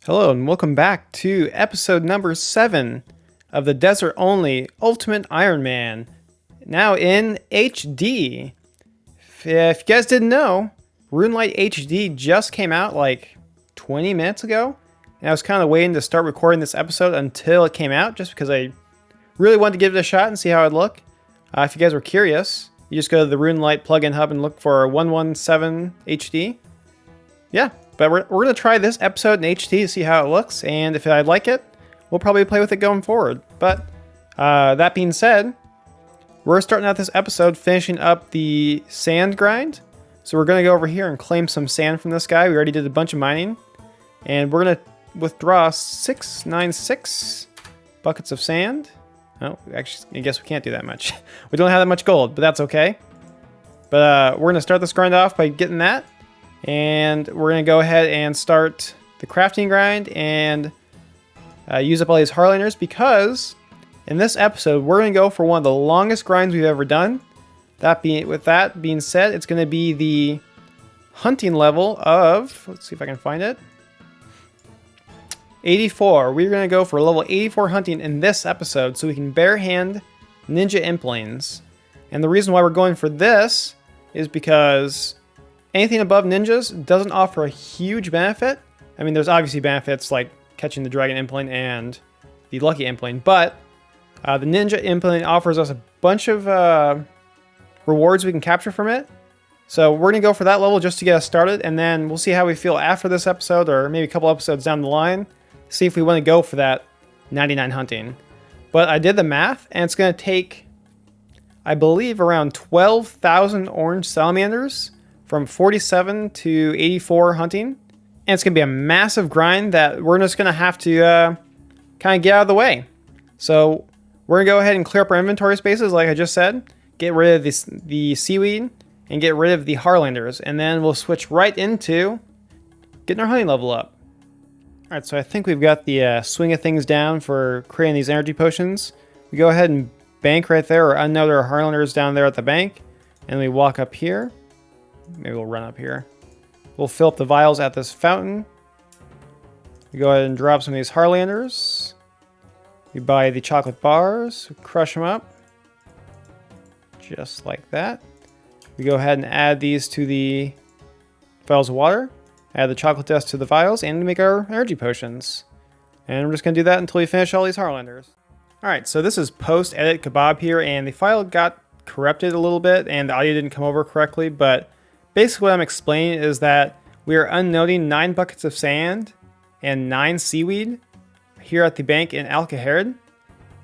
Hello and welcome back to episode number 7 of the Desert Only Ultimate Ironman, now in HD. If you guys didn't know, RuneLite HD just came out like 20 minutes ago, and I was kind of waiting to start recording this episode until it came out just because I really wanted to give it a shot and see how it'd look. If you guys were curious, you just go to the RuneLite plugin hub and look for 117 HD. Yeah. But we're going to try this episode in HD to see how it looks, and if I like it, we'll probably play with it going forward. But that being said, we're starting out this episode finishing up the sand grind. So we're going to go over here and claim some sand from this guy. We already did a bunch of mining, and we're going to withdraw 696 buckets of sand. Oh, actually, I guess we can't do that much. We don't have that much gold, but that's okay. But we're going to start this grind off by getting that. And we're going to go ahead and start the crafting grind and use up all these Harlanders, because in this episode, we're going to go for one of the longest grinds we've ever done. With that being said, it's going to be the hunting level of, let's see if I can find it, 84. We're going to go for level 84 hunting in this episode so we can barehand ninja implanes. And the reason why we're going for this is because anything above ninjas doesn't offer a huge benefit. I mean, there's obviously benefits like catching the dragon implant and the lucky implant, but the ninja implant offers us a bunch of rewards we can capture from it. So we're going to go for that level just to get us started, and then we'll see how we feel after this episode, or maybe a couple episodes down the line, see if we want to go for that 99 hunting. But I did the math, and it's going to take, I believe, around 12,000 orange salamanders from 47 to 84 hunting, and it's going to be a massive grind that we're just going to have to kind of get out of the way. So we're going to go ahead and clear up our inventory spaces like I just said, get rid of the seaweed, and get rid of the Harlanders, and then we'll switch right into getting our hunting level up. Alright, so I think we've got the swing of things down for creating these energy potions. We go ahead and bank right there, or unnote our Harlanders down there at the bank, and we walk up here. Maybe we'll run up here. We'll fill up the vials at this fountain. We go ahead and drop some of these Harlanders. We buy the chocolate bars, crush them up. Just like that. We go ahead and add these to the vials of water. Add the chocolate dust to the vials and make our energy potions. And we're just going to do that until we finish all these Harlanders. Alright, so this is post-edit Kebab here, and the file got corrupted a little bit and the audio didn't come over correctly, but basically what I'm explaining is that we are unnoting 9 buckets of sand and 9 seaweed here at the bank in Alcaharid.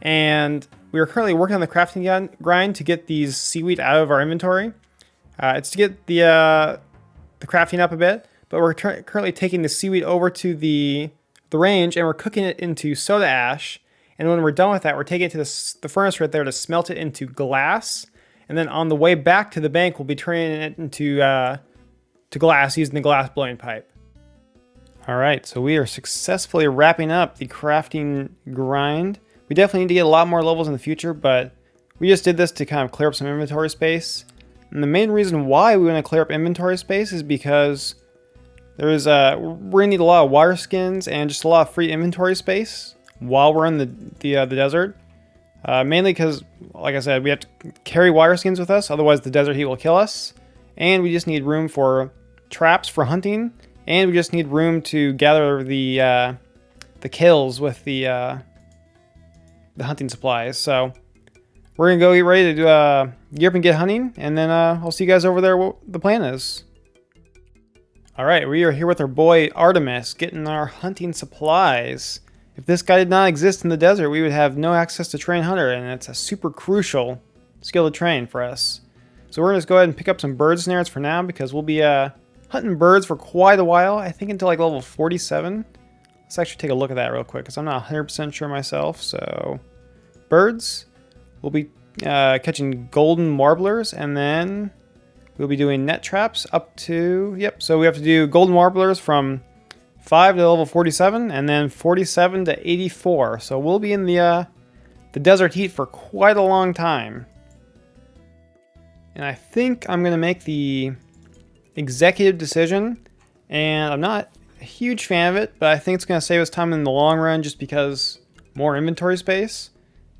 And we are currently working on the crafting grind to get these seaweed out of our inventory. It's to get the crafting up a bit, but we're currently taking the seaweed over to the range and we're cooking it into soda ash. And when we're done with that, we're taking it to the furnace right there to smelt it into glass. And then on the way back to the bank, we'll be turning it into to glass using the glass blowing pipe. All right, so we are successfully wrapping up the crafting grind. We definitely need to get a lot more levels in the future, but we just did this to kind of clear up some inventory space. And the main reason why we want to clear up inventory space is because we're gonna need a lot of water skins and just a lot of free inventory space while we're in the desert. Mainly because, like I said, we have to carry water skins with us, otherwise the desert heat will kill us. And we just need room for traps for hunting, and we just need room to gather the kills with the hunting supplies. So we're gonna go get ready to gear up and get hunting, and then I'll see you guys over there what the plan is. Alright, we are here with our boy Artemis, getting our hunting supplies. If this guy did not exist in the desert, we would have no access to train hunter, and it's a super crucial skill to train for us. So we're going to just go ahead and pick up some bird snares for now, because we'll be hunting birds for quite a while, I think until like level 47. Let's actually take a look at that real quick, because I'm not 100% sure myself. So birds, we'll be catching golden marblers, and then we'll be doing net traps up to, yep, so we have to do golden marblers from 5 to level 47, and then 47 to 84. So we'll be in the desert heat for quite a long time. And I think I'm going to make the executive decision, and I'm not a huge fan of it, but I think it's going to save us time in the long run just because more inventory space.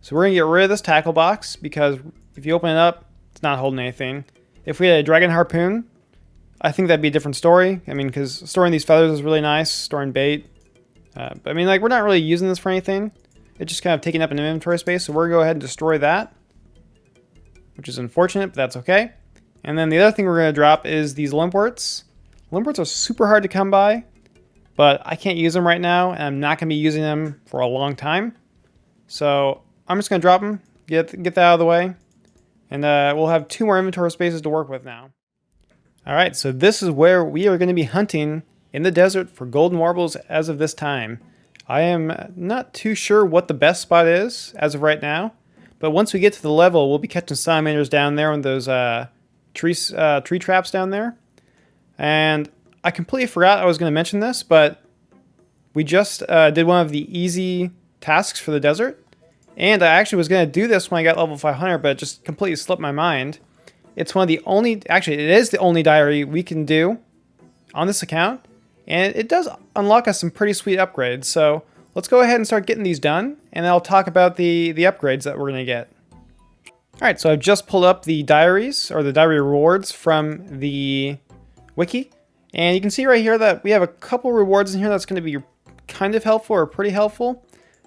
So we're going to get rid of this tackle box because if you open it up, it's not holding anything. If we had a dragon harpoon, I think that'd be a different story. I mean, because storing these feathers is really nice, storing bait. But I mean, like, we're not really using this for anything. It's just kind of taking up an inventory space, so we're going to go ahead and destroy that, which is unfortunate, but that's okay. And then the other thing we're going to drop is these limpworts. Limpworts are super hard to come by, but I can't use them right now, and I'm not going to be using them for a long time. So I'm just going to drop them, get that out of the way, and we'll have 2 more inventory spaces to work with now. Alright, so this is where we are going to be hunting in the desert for golden warbles as of this time. I am not too sure what the best spot is as of right now, but once we get to the level, we'll be catching salamanders down there on those tree traps down there. And I completely forgot I was going to mention this, but we just did one of the easy tasks for the desert. And I actually was going to do this when I got level 500, but it just completely slipped my mind. It's one of the only, actually it is the only diary we can do on this account. And it does unlock us some pretty sweet upgrades. So let's go ahead and start getting these done. And I'll talk about the upgrades that we're going to get. Alright, so I've just pulled up the diaries, or the diary rewards from the wiki. And you can see right here that we have a couple rewards in here that's going to be kind of helpful or pretty helpful.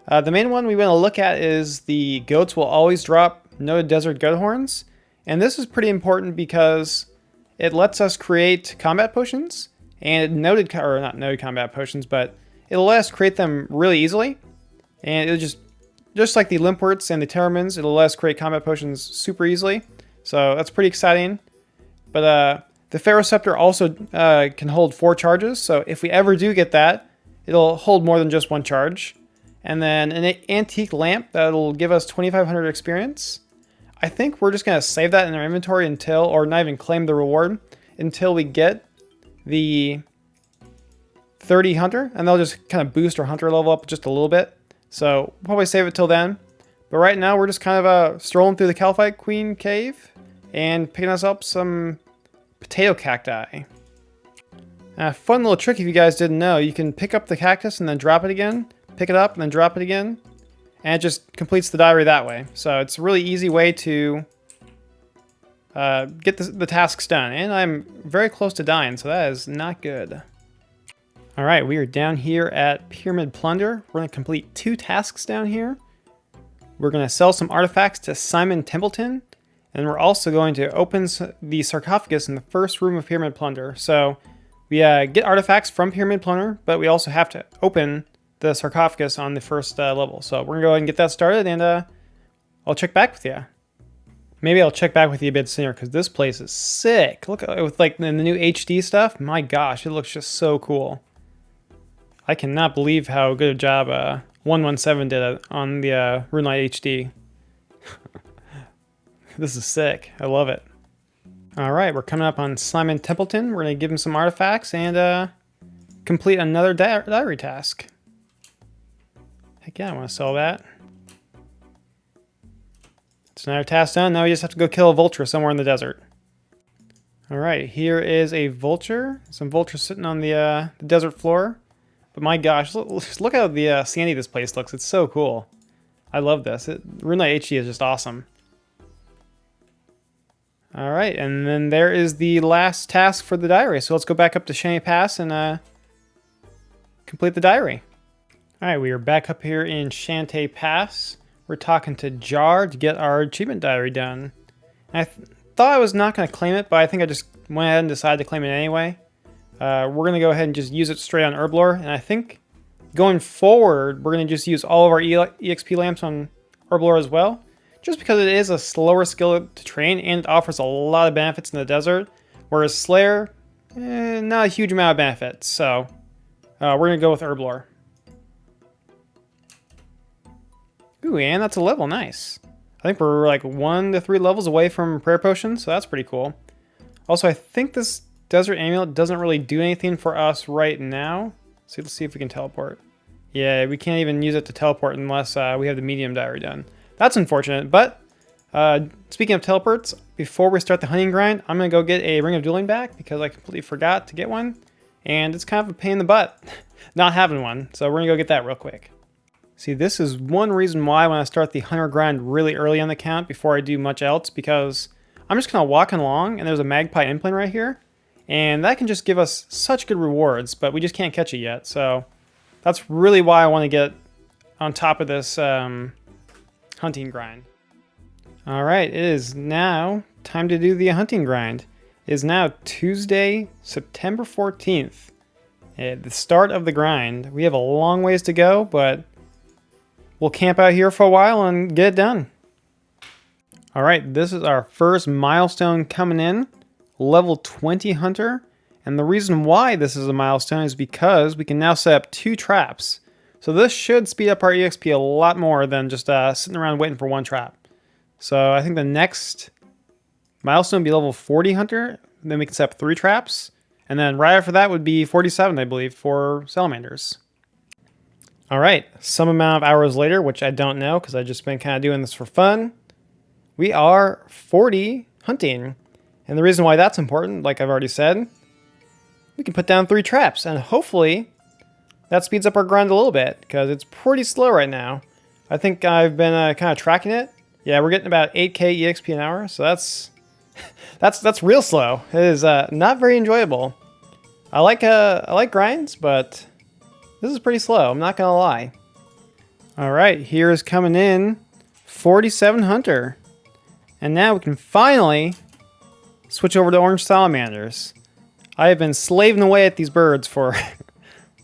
The main one we want to look at is the goats will always drop noted desert goat horns. And this is pretty important because it lets us create combat potions. And not noted combat potions, but it'll let us create them really easily. And it'll just like the limpworts and the terramins, it'll let us create combat potions super easily. So that's pretty exciting. But the Ferroceptor also can hold 4 charges. So if we ever do get that, it'll hold more than just 1 charge. And then an antique lamp that'll give us 2,500 experience. I think we're just going to save that in our inventory until, or not even claim the reward, until we get the 30 hunter, and they'll just kind of boost our hunter level up just a little bit. So we'll probably save it till then. But right now we're just kind of strolling through the Calphite Queen cave and picking us up some potato cacti. Fun little trick if you guys didn't know, you can pick up the cactus and then drop it again, pick it up and then drop it again, and it just completes the diary that way. So it's a really easy way to get the tasks done. And I'm very close to dying, so that is not good. Alright, we are down here at Pyramid Plunder. We're going to complete 2 tasks down here. We're going to sell some artifacts to Simon Templeton. And we're also going to open the sarcophagus in the first room of Pyramid Plunder. So we get artifacts from Pyramid Plunder, but we also have to open the sarcophagus on the first level. So we're going to go ahead and get that started, and I'll check back with you. Maybe I'll check back with you a bit sooner, because this place is sick. Look, with like the new HD stuff, my gosh, it looks just so cool. I cannot believe how good a job 117 did on the RuneLite HD. This is sick. I love it. Alright, we're coming up on Simon Templeton. We're going to give him some artifacts and complete another diary task. Heck yeah, I want to sell that. It's another task done. Now we just have to go kill a vulture somewhere in the desert. Alright, here is a vulture. Some vultures sitting on the desert floor. But my gosh, look how the sandy this place looks. It's so cool. I love this. RuneLite HD is just awesome. Alright, and then there is the last task for the diary. So let's go back up to Shiny Pass and complete the diary. Alright, we are back up here in Shantae Pass. We're talking to Jar to get our achievement diary done. I thought I was not going to claim it, but I think I just went ahead and decided to claim it anyway. We're going to go ahead and just use it straight on Herblore, and I think going forward, we're going to just use all of our EXP lamps on Herblore as well, just because it is a slower skill to train, and it offers a lot of benefits in the desert, whereas Slayer, not a huge amount of benefits, so we're going to go with Herblore. Ooh, and that's a level, nice. I think we're like 1 to 3 levels away from Prayer Potion, so that's pretty cool. Also, I think this Desert Amulet doesn't really do anything for us right now. So let's see if we can teleport. Yeah, we can't even use it to teleport unless we have the medium diary done. That's unfortunate, but speaking of teleports, before we start the hunting grind, I'm going to go get a Ring of Dueling back because I completely forgot to get one. and it's kind of a pain in the butt not having one. So we're gonna go get that real quick. See, this is one reason why I want to start the hunter grind really early on the count before I do much else, because I'm just kind of walking along and there's a magpie implant right here, and that can just give us such good rewards, but we just can't catch it yet. So that's really why I want to get on top of this hunting grind. All right, it is now time to do the hunting grind. It is now Tuesday, September 14th, at the start of the grind. We have a long ways to go, but we'll camp out here for a while and get it done. All right, this is our first milestone coming in, level 20 hunter. And the reason why this is a milestone is because we can now set up 2 traps. So this should speed up our EXP a lot more than just sitting around waiting for 1 trap. So I think the next milestone would be level 40 hunter. Then we can set up 3 traps. And then right after that would be 47, I believe, for Salamanders. All right, some amount of hours later, which I don't know because I've just been kind of doing this for fun, we are 40 hunting. And the reason why that's important, like I've already said, we can put down 3 traps, and hopefully that speeds up our grind a little bit because it's pretty slow right now. I think I've been kind of tracking it. Yeah, we're getting about 8k EXP an hour, so that's real slow. It is not very enjoyable. I like grinds, but this is pretty slow, I'm not gonna lie. All right, here is coming in 47 hunter. And now we can finally switch over to orange salamanders. I have been slaving away at these birds for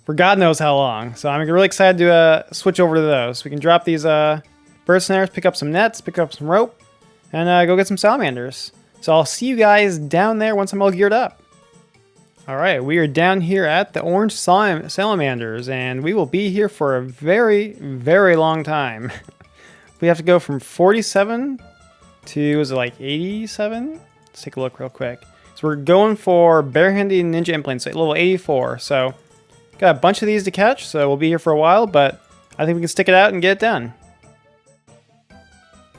for God knows how long. So I'm really excited to switch over to those. We can drop these bird snares, pick up some nets, pick up some rope, and go get some salamanders. So I'll see you guys down there once I'm all geared up. All right, we are down here at the orange salamanders, and we will be here for a very, very long time. We have to go from 47 to, was it like 87? Let's take a look real quick. So we're going for barehanded ninja implants at level 84. So got a bunch of these to catch, so we'll be here for a while, but I think we can stick it out and get it done.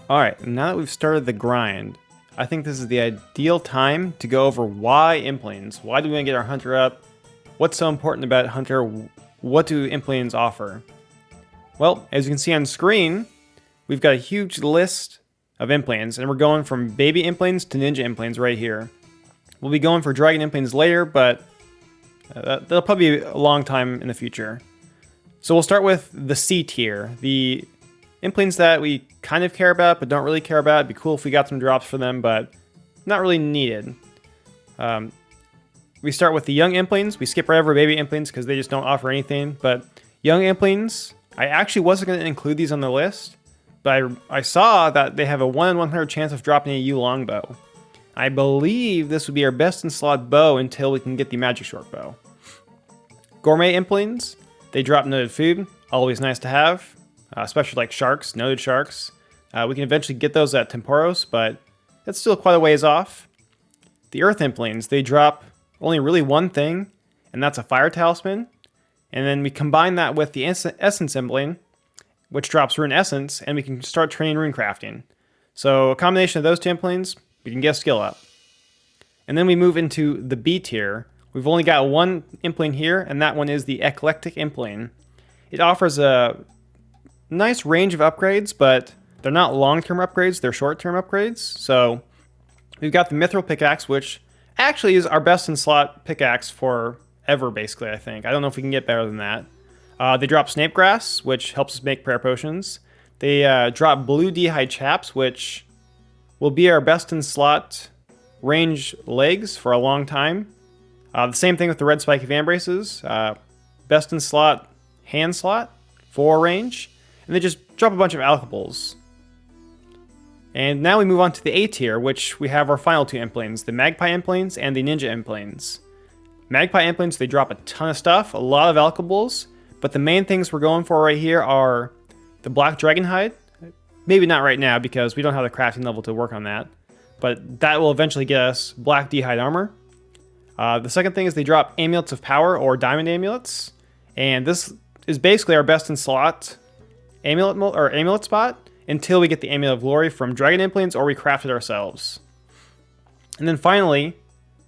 All right, now that we've started the grind, I think this is the ideal time to go over why implants. Why do we want to get our hunter up? What's so important about hunter? What do implants offer? Well, as you can see on screen, we've got a huge list of implants, and we're going from baby implants to ninja implants right here. We'll be going for dragon implants later, but that'll probably be a long time in the future. So we'll start with the C tier, the implants that we kind of care about but don't really care about. It'd be cool if we got some drops for them, but not really needed. We start with the young implants. We skip right over baby implants because they just don't offer anything. But young implants, I actually wasn't going to include these on the list, but I saw that they have a 1 in 100 chance of dropping a U longbow. I believe this would be our best in slot bow until we can get the magic short bow. Gourmet implants, they drop noted food, always nice to have. Especially like sharks, noted sharks. We can eventually get those at Temporos, but that's still quite a ways off. The earth implants, they drop only really one thing, and that's a fire talisman. And then we combine that with the essence implant, which drops rune essence, and we can start training rune crafting. So a combination of those 2 implants, we can get a skill up. And then we move into the B tier. We've only got 1 implant here, and that one is the Eclectic Implant. It offers a nice range of upgrades, but they're not long-term upgrades, they're short-term upgrades. So we've got the Mithril Pickaxe, which actually is our best in slot pickaxe forever, basically, I think. I don't know if we can get better than that. They drop Snape Grass, which helps us make prayer potions. They drop Blue D'hide Chaps, which will be our best in slot range legs for a long time. The same thing with the Red Spiky Vambraces. Best in slot hand slot for range. And they just drop a bunch of alchables. And now we move on to the A tier, which we have our final 2 implants, the Magpie implants and the Ninja implants. Magpie implants, they drop a ton of stuff, a lot of alchables, but the main things we're going for right here are the Black Dragon Hide. Maybe not right now because we don't have the crafting level to work on that, but that will eventually get us Black D'hide armor. The second thing is they drop Amulets of Power or Diamond Amulets, and this is basically our best in slot amulet spot until we get the Amulet of Glory from Dragon Implants or we craft it ourselves. And then finally,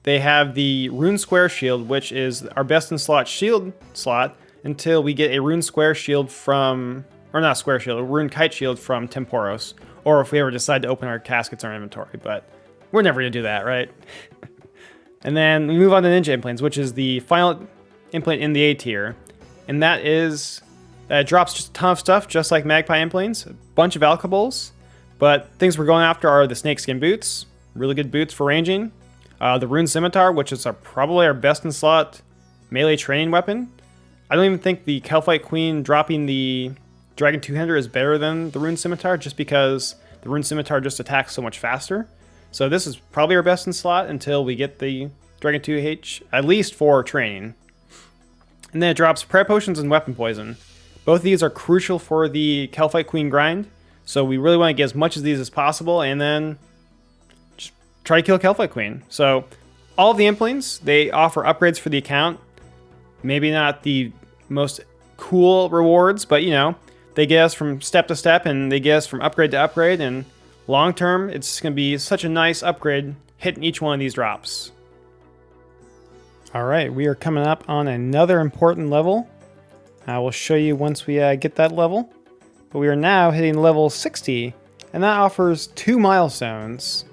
they have the Rune Square Shield, which is our best in slot shield slot until we get a Rune Square Shield from, or not Square Shield, a Rune Kite Shield from Temporos, or if we ever decide to open our caskets in our inventory, but we're never going to do that, right? And then we move on to Ninja Implants, which is the final implant in the A tier, and that is, it drops just a ton of stuff, just like Magpie Implants, a bunch of alcohols, but things we're going after are the Snakeskin Boots, really good boots for ranging, the Rune Scimitar, which is probably our best in slot melee training weapon. I don't even think the Calphite Queen dropping the Dragon Two-Hander is better than the Rune Scimitar, just because the Rune Scimitar just attacks so much faster. So this is probably our best in slot until we get the Dragon 2H, at least for training. And then it drops Prayer Potions and Weapon Poison. Both of these are crucial for the Calphite Queen grind, so we really want to get as much of these as possible, and then just try to kill Calphite Queen. So all of the implants, they offer upgrades for the account. Maybe not the most cool rewards, but you know, they get us from step to step, and they get us from upgrade to upgrade, and long term, it's going to be such a nice upgrade hitting each one of these drops. All right, we are coming up on another important level. I will show you once we get that level. But we are now hitting level 60, and that offers 2 milestones.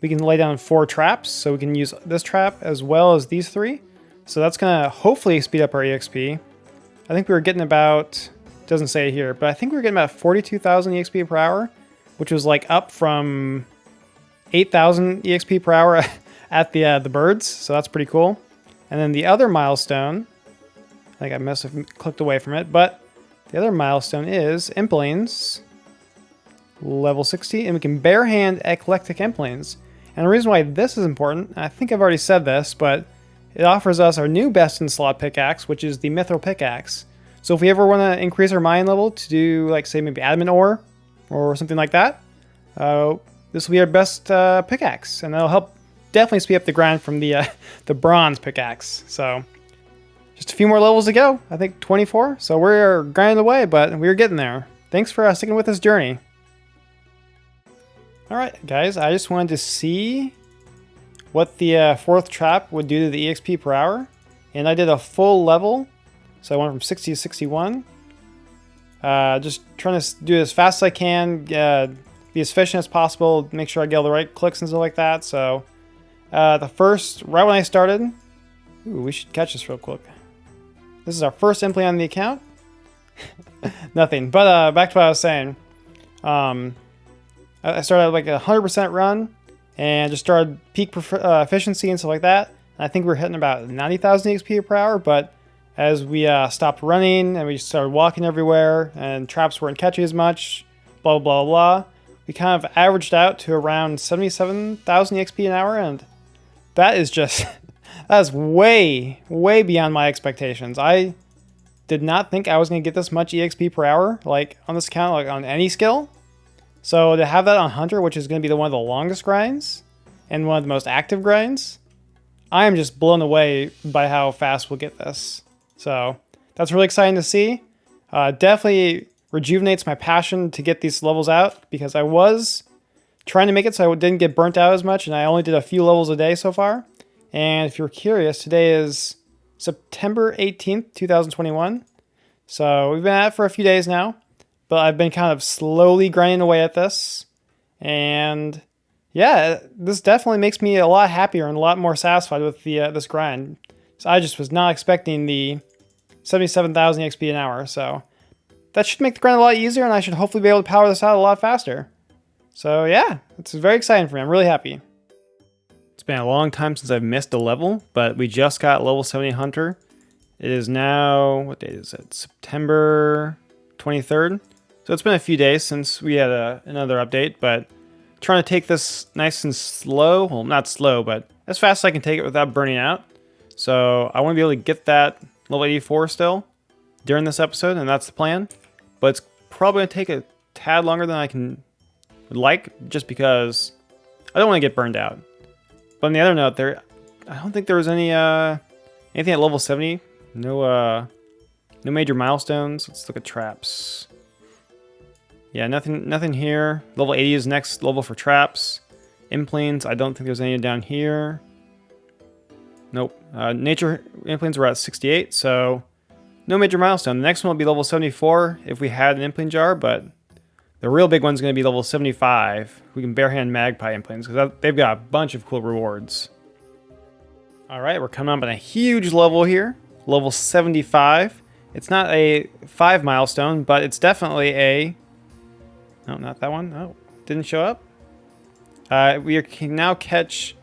We can lay down 4 traps, so we can use this trap as well as these 3. So that's going to hopefully speed up our EXP. I think we were getting about, doesn't say it here, but I think we were getting about 42,000 EXP per hour, which was like up from 8,000 EXP per hour at the birds, so that's pretty cool. And then the other milestone, I think I must have clicked away from it, but the other milestone is Implants, level 60, and we can barehand Eclectic Implants. And the reason why this is important, I think I've already said this, but it offers us our new best in slot pickaxe, which is the Mithril Pickaxe. So if we ever want to increase our mine level to do, like, say, maybe admin ore or something like that, this will be our best pickaxe, and that'll help definitely speed up the grind from the bronze pickaxe. So just a few more levels to go. I think 24. So we're grinding away, but we're getting there. Thanks for sticking with this journey. All right, guys, I just wanted to see what the 4th trap would do to the EXP per hour, and I did a full level. So I went from 60 to 61. Just trying to do it as fast as I can, be as efficient as possible, make sure I get all the right clicks and stuff like that. So the first, right when I started, ooh, we should catch this real quick. This is our first implant on the account. Nothing, but back to what I was saying. I started like a 100% run and just started peak efficiency and stuff like that. And I think we're hitting about 90,000 XP per hour, but as we stopped running and we started walking everywhere and traps weren't catching as much, blah, blah, blah, we kind of averaged out to around 77,000 XP an hour, and that is just, that is way, way beyond my expectations. I did not think I was going to get this much EXP per hour, like on this account, like on any skill. So to have that on Hunter, which is going to be one of the longest grinds and one of the most active grinds, I am just blown away by how fast we'll get this. So that's really exciting to see. Definitely rejuvenates my passion to get these levels out, because I was trying to make it so I didn't get burnt out as much, and I only did a few levels a day so far. And if you're curious, today is September 18th, 2021. So we've been at it for a few days now, but I've been kind of slowly grinding away at this. And yeah, this definitely makes me a lot happier and a lot more satisfied with the this grind. So I just was not expecting the 77,000 XP an hour, so that should make the grind a lot easier, and I should hopefully be able to power this out a lot faster. So yeah, it's very exciting for me. I'm really happy. It's been a long time since I've missed a level, but we just got level 70 Hunter. It is now, what date is it? September 23rd. So it's been a few days since we had another update, but trying to take this nice and slow. Well, not slow, but as fast as I can take it without burning out. So I want to be able to get that level 84 still during this episode, and that's the plan. But it's probably going to take a tad longer than I would like, just because I don't want to get burned out. But on the other note, I don't think there was anything at level 70. No major milestones. Let's look at traps. Yeah, nothing here. Level 80 is next level for traps. Implanes, I don't think there's any down here. Nope. Nature implants were at 68, so no major milestone. The next one will be level 74 if we had an implant jar, but the real big one's going to be level 75. We can barehand magpie implants because they've got a bunch of cool rewards. All right, we're coming up on a huge level here, level 75. It's not a 5 milestone, but it's definitely a... No, not that one. Oh, didn't show up. We can now catch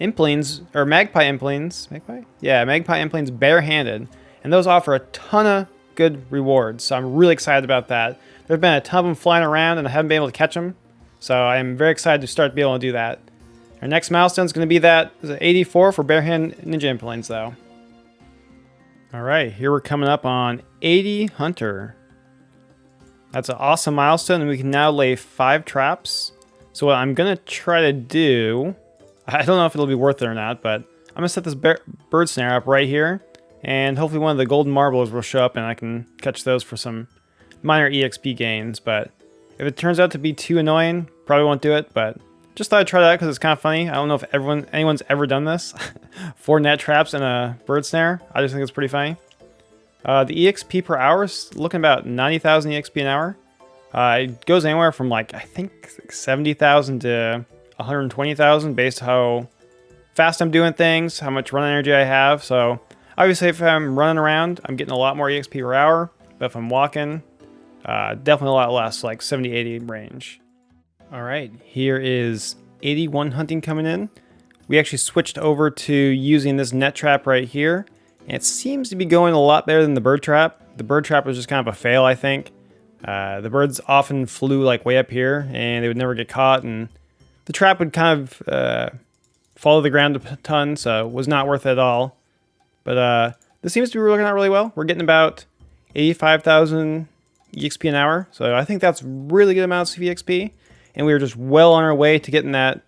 implants, or magpie implants. Magpie? Yeah, magpie implants barehanded. And those offer a ton of good rewards, so I'm really excited about that. There have been a ton of them flying around, and I haven't been able to catch them. So I'm very excited to start to be able to do that. Our next milestone is going to be that 84 for barehand ninja implants, though. All right, here we're coming up on 80 hunter. That's an awesome milestone, and we can now lay 5 traps. So what I'm going to try to do, I don't know if it'll be worth it or not, but I'm going to set this bird snare up right here, and hopefully one of the golden marbles will show up and I can catch those for some minor EXP gains. But if it turns out to be too annoying, probably won't do it, but just thought I'd try that because it's kind of funny. I don't know if anyone's ever done this. 4 net traps and a bird snare. I just think it's pretty funny. The EXP per hour is looking about 90,000 EXP an hour. It goes anywhere from I think 70,000 to 120,000 based on how fast I'm doing things, how much run energy I have. So obviously if I'm running around, I'm getting a lot more EXP per hour. But if I'm walking, definitely a lot less, like 70, 80 range. All right, here is 81 hunting coming in. We actually switched over to using this net trap right here. And it seems to be going a lot better than the bird trap. The bird trap was just kind of a fail, I think. The birds often flew way up here and they would never get caught. And the trap would kind of fall to the ground a ton, so it was not worth it at all. But this seems to be working out really well. We're getting about 85,000 EXP an hour. So I think that's really good amounts of EXP. And we were just well on our way to getting that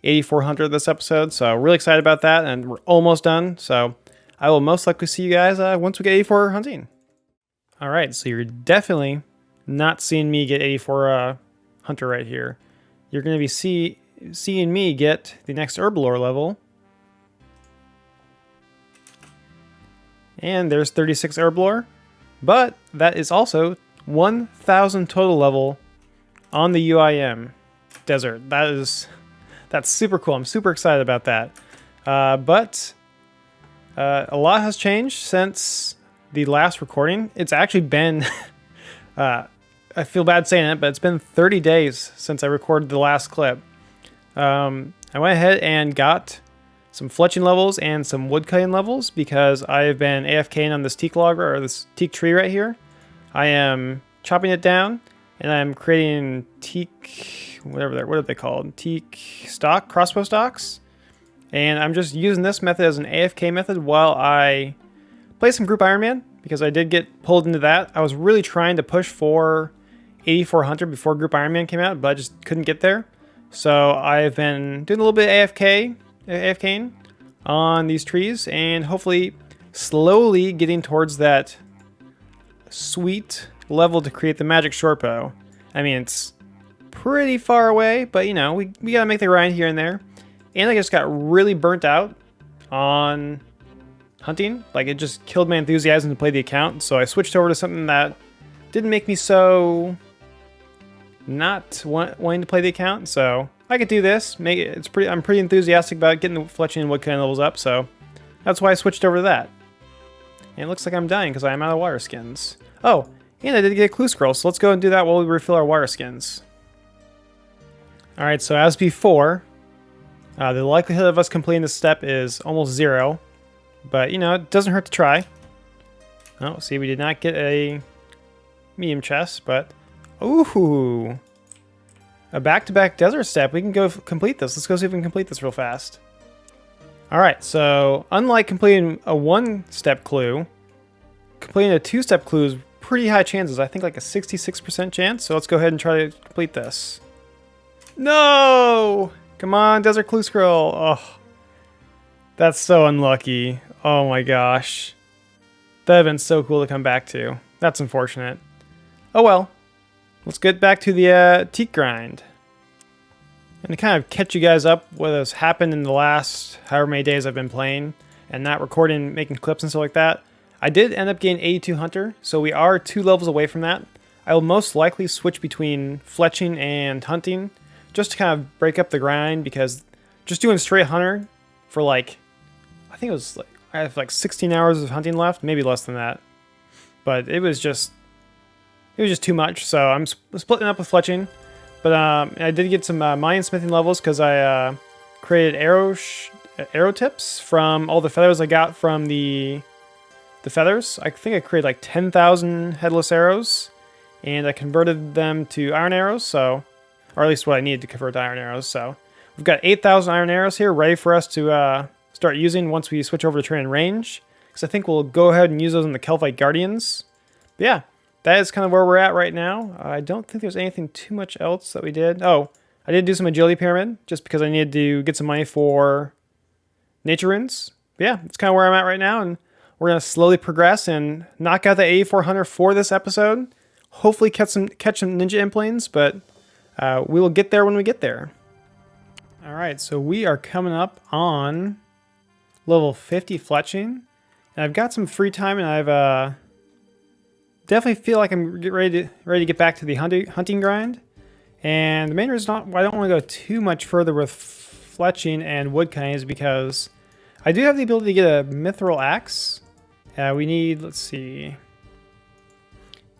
8400 this episode. So really excited about that, and we're almost done. So I will most likely see you guys once we get 84 hunting. All right, so you're definitely not seeing me get 84 hunter right here. You're going to be seeing me get the next herbalore level. And there's 36 herbalore. But that is also 1,000 total level on the UIM desert. That's super cool. I'm super excited about that. But a lot has changed since the last recording. It's actually been, I feel bad saying it, but it's been 30 days since I recorded the last clip. I went ahead and got some fletching levels and some woodcutting levels because I've been AFKing on this teak log, or this teak tree right here. I am chopping it down, and I'm creating teak, what are they called? Teak stock, crossbow stocks. And I'm just using this method as an AFK method while I play some group Ironman, because I did get pulled into that. I was really trying to push for 8400 before group Ironman came out, but I just couldn't get there. So I've been doing a little bit of AFKing on these trees, and hopefully slowly getting towards that sweet level to create the magic short bow. I mean, it's pretty far away, but you know, we gotta make the grind here and there. And I just got really burnt out on hunting. It just killed my enthusiasm to play the account, so I switched over to something that didn't make me so not wanting to play the account. So I could do this. I'm pretty enthusiastic about getting the fletching and woodcutting levels up, so that's why I switched over to that. And it looks like I'm dying because I'm out of wire skins. Oh, and I did get a clue scroll, so let's go and do that while we refill our wire skins. Alright, so as before, the likelihood of us completing this step is almost 0. But, you know, it doesn't hurt to try. Oh, see, we did not get a medium chest, but... Ooh! A back-to-back desert step. We can go complete this. Let's go see if we can complete this real fast. Alright, so unlike completing a 1-step clue, completing a 2-step clue is pretty high chances. I think like a 66% chance. So let's go ahead and try to complete this. No! Come on, desert clue scroll. Oh, that's so unlucky. Oh my gosh. That would have been so cool to come back to. That's unfortunate. Oh well. Let's get back to the teak grind. And to kind of catch you guys up what has happened in the last however many days I've been playing. and not recording, making clips and stuff like that. I did end up getting 82 Hunter, so we are 2 levels away from that. I will most likely switch between Fletching and Hunting, just to kind of break up the grind, because just doing straight Hunter for like, I think it was like, I have like 16 hours of hunting left, maybe less than that. But it was just too much, so I'm splitting up with Fletching. But I did get some mining smithing levels because I created arrow tips from all the feathers I got from the feathers. I think I created like 10,000 headless arrows, and I converted them to iron arrows, so, or at least what I needed to convert to iron arrows. So we've got 8,000 iron arrows here ready for us to start using once we switch over to training range, because I think we'll go ahead and use those in the Kelphite Guardians. But yeah, that is kind of where we're at right now. I don't think there's anything too much else that we did. Oh, I did do some agility pyramid just because I needed to get some money for nature runes. But yeah, that's kind of where I'm at right now, and we're going to slowly progress and knock out the 8400 for this episode. Hopefully catch some ninja implanes, but we will get there when we get there. All right, so we are coming up on level 50 Fletching, and I've got some free time, and I've definitely feel like I'm ready to get back to the hunting grind. And the main reason why I don't want to go too much further with Fletching and woodcutting is because I do have the ability to get a mithril axe. We need, let's see,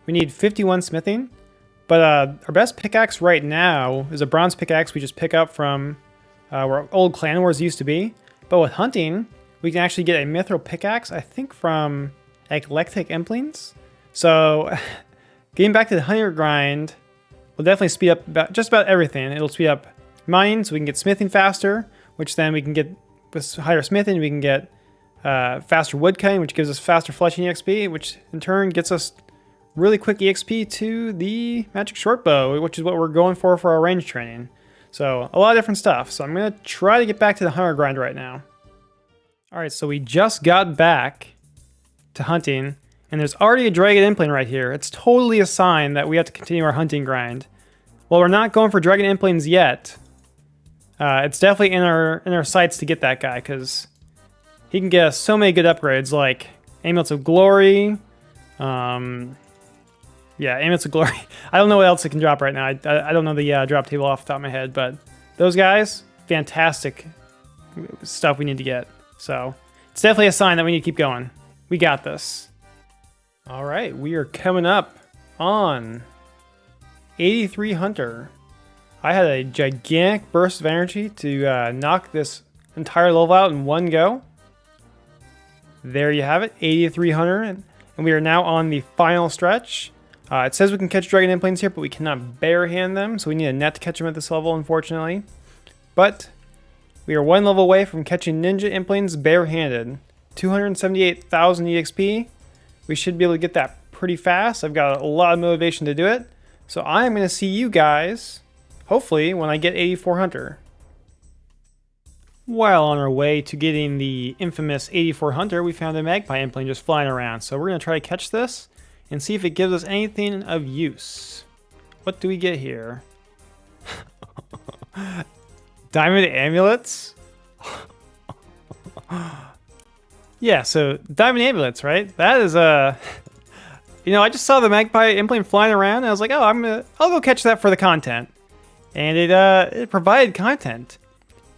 we need 51 smithing, but our best pickaxe right now is a bronze pickaxe we just pick up from where old clan wars used to be. But with hunting, we can actually get a mithril pickaxe, I think from Eclectic Implant. So getting back to the hunter grind will definitely speed up just about everything. It'll speed up mining so we can get smithing faster, which then we can get, with higher smithing, we can get faster woodcutting, which gives us faster Fletching EXP, which in turn gets us really quick EXP to the magic shortbow, which is what we're going for our range training. So a lot of different stuff. So I'm going to try to get back to the hunter grind right now. All right, so we just got back to hunting, and there's already a dragon implant right here. It's totally a sign that we have to continue our hunting grind. Well, we're not going for dragon implants yet. It's definitely in our sights to get that guy, because he can get us so many good upgrades, like Amulets of Glory. Yeah, Amulets of Glory. I don't know what else it can drop right now. I don't know the drop table off the top of my head, but those guys, fantastic stuff we need to get. So it's definitely a sign that we need to keep going. We got this. All right, we are coming up on 83 Hunter. I had a gigantic burst of energy to knock this entire level out in one go. There you have it, 83 Hunter, and we are now on the final stretch. It says we can catch dragon implants here, but we cannot barehand them, so we need a net to catch them at this level, unfortunately. But we are one level away from catching ninja implants barehanded. 278,000 EXP. We should be able to get that pretty fast. I've got a lot of motivation to do it. So I'm going to see you guys, hopefully, when I get 84 Hunter. While on our way to getting the infamous 84 Hunter, we found a magpie implant just flying around. So we're going to try to catch this and see if it gives us anything of use. What do we get here? Diamond amulets? Yeah, so diamond amulets, right? That is you know, I just saw the magpie implant flying around, and I was like, oh, I'll go catch that for the content. And it provided content.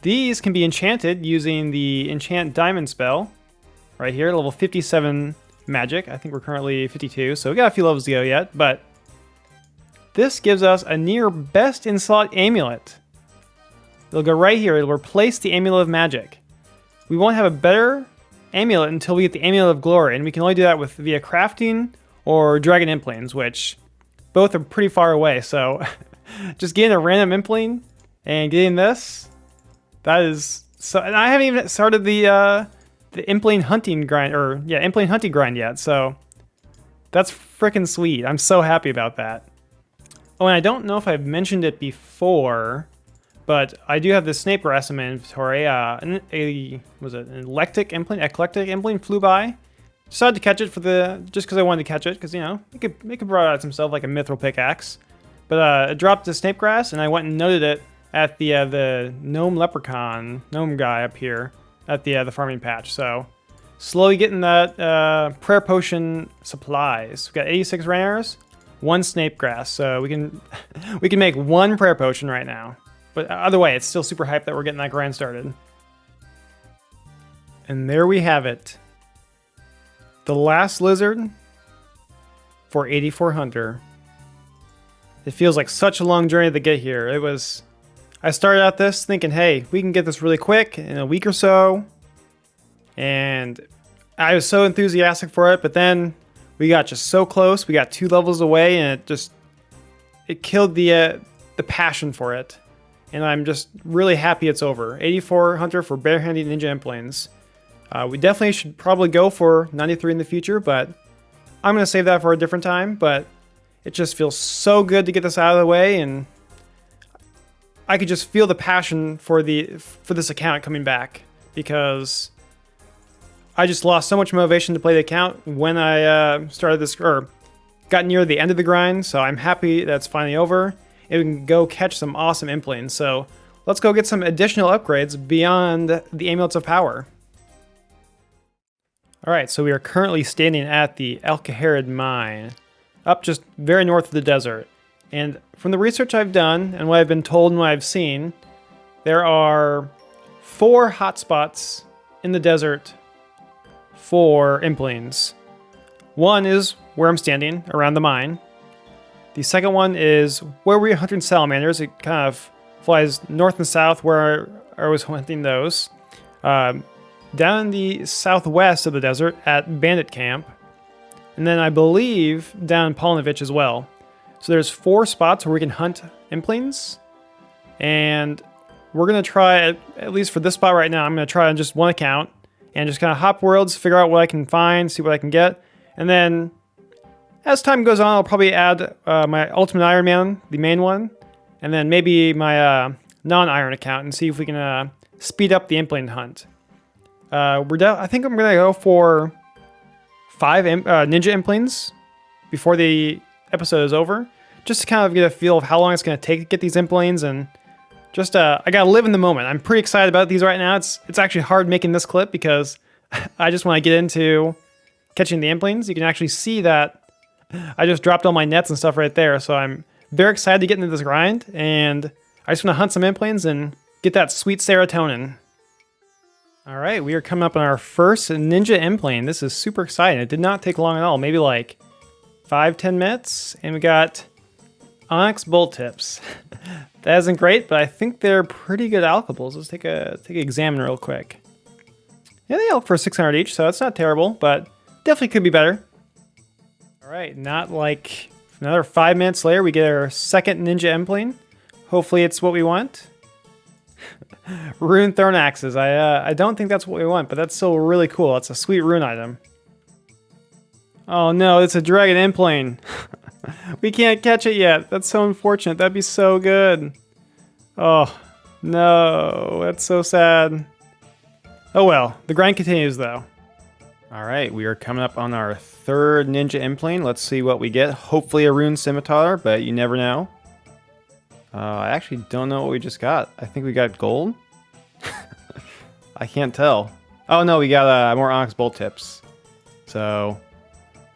These can be enchanted using the enchant diamond spell right here, level 57 magic. I think we're currently 52, so we got a few levels to go yet, but this gives us a near best in slot amulet. It'll go right here. It'll replace the amulet of magic. We won't have a better amulet until we get the amulet of glory, and we can only do that with via crafting or dragon implants, which both are pretty far away. So just getting a random implant and getting this, that is so. And I haven't even started the implant hunting grind, or yeah, implant hunting grind yet. So that's freaking sweet. I'm so happy about that. Oh, and I don't know if I've mentioned it before, but I do have this snake grass in my inventory. Was it an eclectic implant flew by. Decided to catch it just because I wanted to catch it, because you know it could brought out himself like a mithril pickaxe. But it dropped the snake grass, and I went and noted it at the gnome guy up here at the farming patch. So slowly getting that prayer potion supplies. We got 86 rares, 1 snape grass, so we can we can make 1 prayer potion right now. But either way, it's still super hyped that we're getting that grind started. And there we have it. The last lizard for 8400. It feels like such a long journey to get here. I started out this thinking, hey, we can get this really quick in a week or so. And I was so enthusiastic for it, but then we got just so close. We got 2 levels away, and it killed the passion for it. And I'm just really happy it's over. 8400 for barehanded ninja implanes. We definitely should probably go for 93 in the future, but I'm going to save that for a different time. But it just feels so good to get this out of the way, and I could just feel the passion for this account coming back, because I just lost so much motivation to play the account when I started this, or got near the end of the grind. So I'm happy that's finally over, and we can go catch some awesome implanes. So let's go get some additional upgrades beyond the Amulets of Power. Alright, so we are currently standing at the Alcaharid mine, up just very north of the desert. And from the research I've done, and what I've been told and what I've seen, there are 4 hotspots in the desert for implanes. One is where I'm standing, around the mine. The second one is where we're hunting salamanders. It kind of flies north and south where I was hunting those. Down in the southwest of the desert at Bandit Camp. And then I believe down in Polnovich as well. So there's 4 spots where we can hunt implanes. And we're going to try, at least for this spot right now, I'm going to try on just one account. And just kind of hop worlds, figure out what I can find, see what I can get. And then as time goes on, I'll probably add my Ultimate Ironman, the main one. And then maybe my non-iron account, and see if we can speed up the implane hunt. I think I'm going to go for 5 ninja implanes before the episode is over, just to kind of get a feel of how long it's going to take to get these implanes, and just I got to live in the moment. I'm pretty excited about these right now. It's actually hard making this clip because I just want to get into catching the implanes. You can actually see that I just dropped all my nets and stuff right there, so I'm very excited to get into this grind, and I just want to hunt some implanes and get that sweet serotonin. All right, we are coming up on our first ninja implane. This is super exciting. It did not take long at all, maybe like 5-10 minutes, and we got onyx bolt tips. That isn't great, but I think they're pretty good alchables. Let's take an examine real quick. Yeah, they alch for 600 each, so that's not terrible, but definitely could be better. All right, not like another 5 minutes later, we get our second ninja implane. Hopefully it's what we want. Rune thrown axes. I don't think that's what we want, but that's still really cool. It's a sweet rune item. Oh no, it's a dragon implane. We can't catch it yet. That's so unfortunate. That'd be so good. Oh no, that's so sad. Oh well, the grind continues though. Alright, we are coming up on our third ninja implane. Let's see what we get. Hopefully a rune scimitar, but you never know. I actually don't know what we just got. I think we got gold. I can't tell. Oh no, we got more onyx bolt tips. So,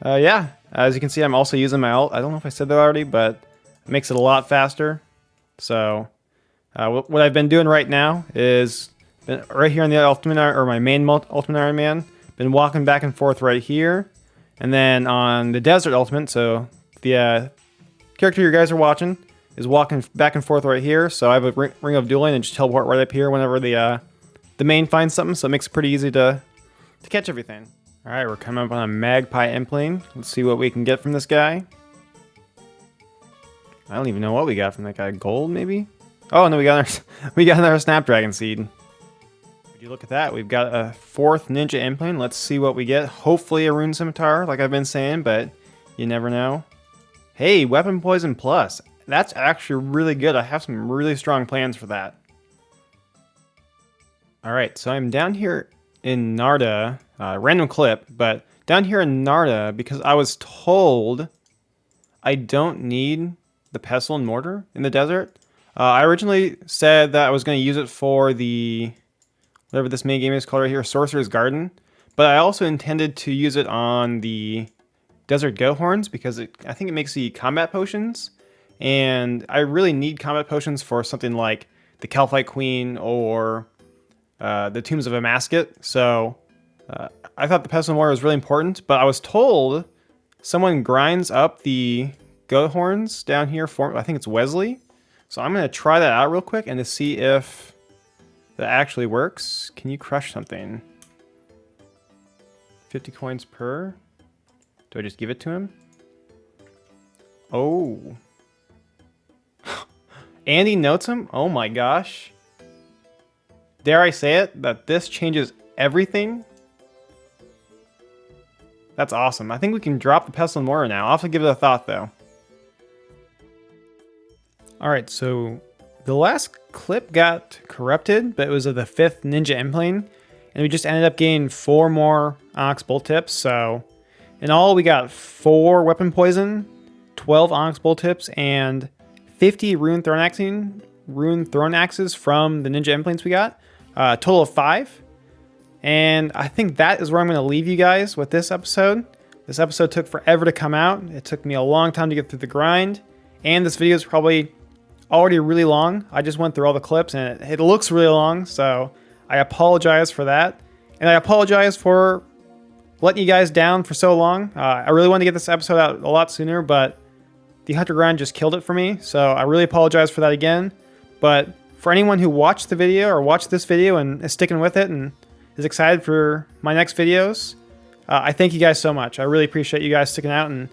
yeah. As you can see, I'm also using my ult. I don't know if I said that already, but it makes it a lot faster. So, what I've been doing right now is right here on the ultimate, or my main ultimate Iron Man. Been walking back and forth right here, and then on the desert ultimate. So the character you guys are watching is walking back and forth right here. So I have a ring of dueling and just teleport right up here whenever the main finds something. So it makes it pretty easy to catch everything. All right, we're coming up on a magpie implane. Let's see what we can get from this guy. I don't even know what we got from that guy. Gold, maybe? Oh no, we got another snapdragon seed. Would you look at that? We've got a 4th ninja implane. Let's see what we get. Hopefully a rune scimitar, like I've been saying, but you never know. Hey, weapon poison plus. That's actually really good. I have some really strong plans for that. All right, so I'm down here in Narda, random clip, but down here in Narda because I was told I don't need the pestle and mortar in the desert. I originally said that I was going to use it for the, whatever this main game is called right here, Sorcerer's Garden, but I also intended to use it on the desert goat horns because I think it makes the combat potions, and I really need combat potions for something like the Calphite Queen or the Tombs of Amasket. So I thought the pestle mortar was really important, but I was told someone grinds up the goat horns down here for, I think it's Wesley. So I'm going to try that out real quick and to see if that actually works. Can you crush something? 50 coins per. Do I just give it to him? Oh. Andy notes him? Oh my gosh. Dare I say it, that this changes everything? That's awesome. I think we can drop the pestle and mortar now. I'll have to give it a thought though. Alright, so the last clip got corrupted, but it was of the 5th ninja implant, and we just ended up getting 4 more onyx bolt tips. So in all, we got 4 weapon poison, 12 onyx bolt tips, and 50 rune thrown axes from the ninja implants we got. A total of 5. And I think that is where I'm going to leave you guys with this episode. This episode took forever to come out. It took me a long time to get through the grind. And this video is probably already really long. I just went through all the clips and it looks really long. So I apologize for that. And I apologize for letting you guys down for so long. I really wanted to get this episode out a lot sooner, but the Hunter grind just killed it for me. So I really apologize for that again. But for anyone who watched the video or watched this video and is sticking with it and is excited for my next videos, I thank you guys so much. I really appreciate you guys sticking out and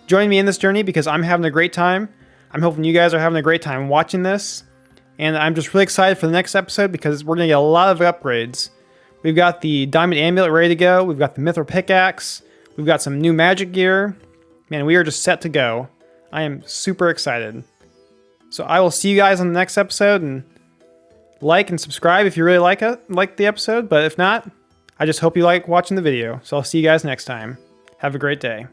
joining me in this journey because I'm having a great time. I'm hoping you guys are having a great time watching this. And I'm just really excited for the next episode because we're going to get a lot of upgrades. We've got the Diamond Amulet ready to go. We've got the Mithril Pickaxe. We've got some new magic gear. Man, we are just set to go. I am super excited. So I will see you guys on the next episode, and like and subscribe if you really like the episode, but if not, I just hope you like watching the video. So I'll see you guys next time. Have a great day.